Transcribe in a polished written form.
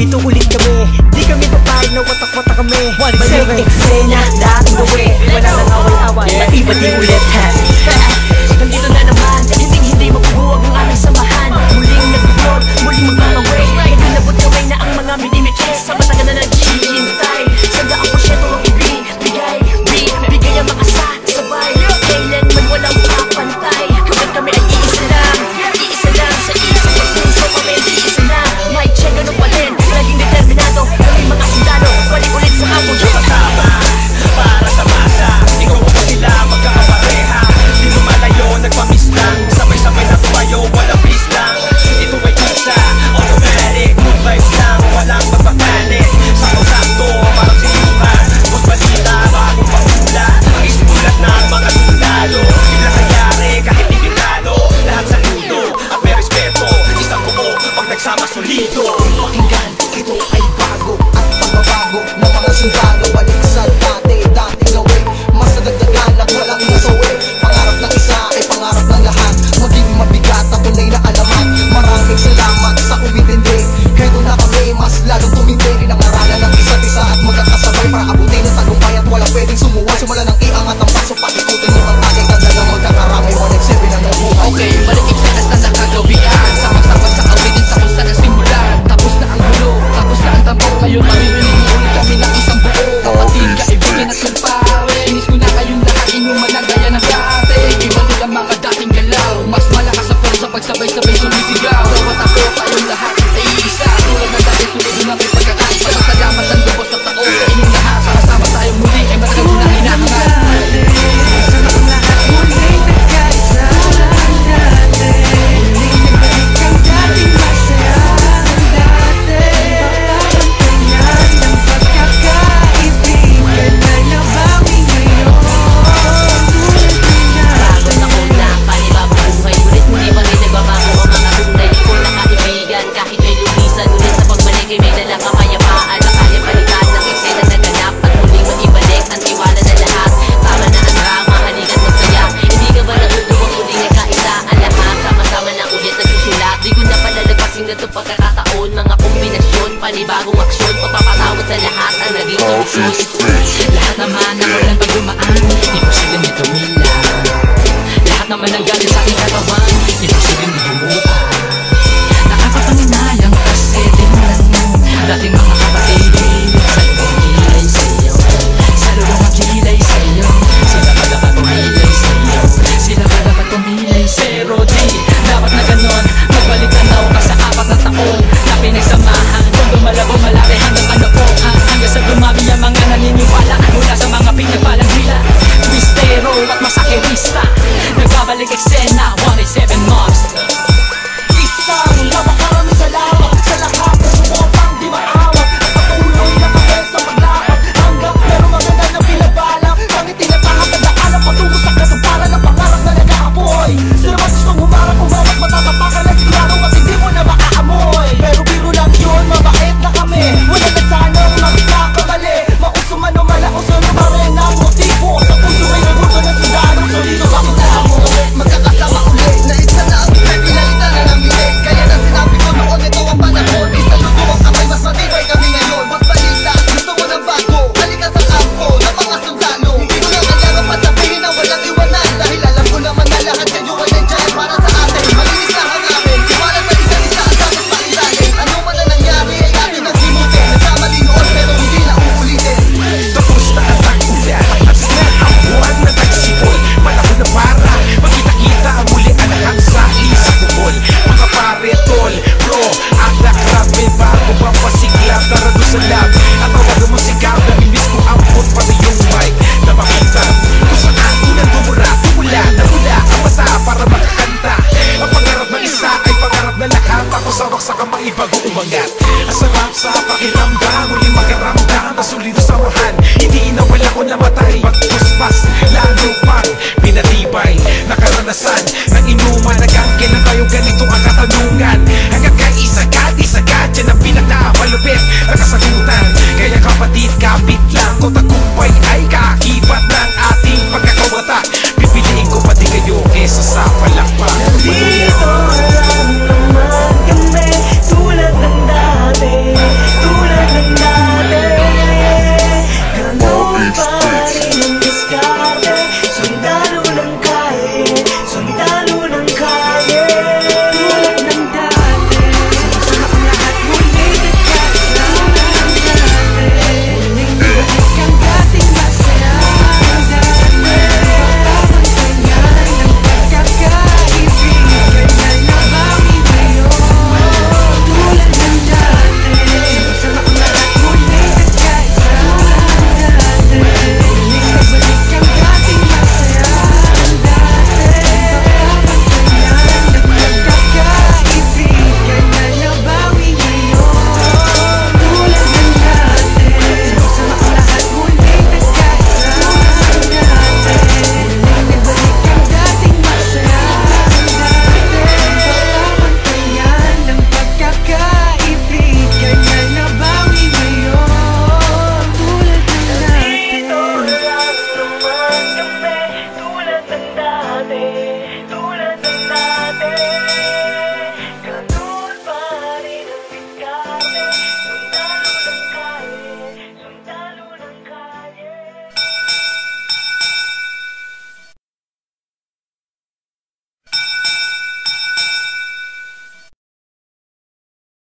Dito ulit kami, di kami papayag na watak-watak kami. Maling eksena, dating gawin, wala nang away-away, iba di ulit ha. Nandito na naman, hindi mabubuwag ang aming samahan. Muling nag-vlog, muling magmamaway. Nagulabot kamay na ang mga millimeters sa matagal na naghihintay. Sandaan ko siya itong ibibigay, bigay ang mga sabay. Kailanman walang kapantay, kapag kami ay iisa lang sa isang pagpuso kami, iisa na. May check ganun pa rin, laging determinado, kaming mga sundalo, balik ulit sa kapong kasama para sa masa. Ikaw ko sila magkakapareha, di lumalayo, nagpamis lang, sabay-sabay na tumayo, walang peace lang. Ito ay isa, automatic, good vibes lang, walang magpapanik. Sakto-sakto, parang sinuhan, bus balita, bagong pahula. Ang isimulat ng mga sundalo, biglang nangyari kahit di pinalo. Lahat saludo at may respeto, isang buo pag nagsama solido. Pakinggan, ito ay bago at pagbabago ng mga sundalo. Balik sa dating gawin, mas nadagdagan at walang nasawi. Pangarap ng isa ay pangarap ng lahat, maging mabigat at tunay na alamat. Maraming salamat sa kumintindi, kayo na kami mas lalong tumindi. Pinangaralan ng isa't isa at magkakasabay para abutin ang tagumpay at walang pwedeng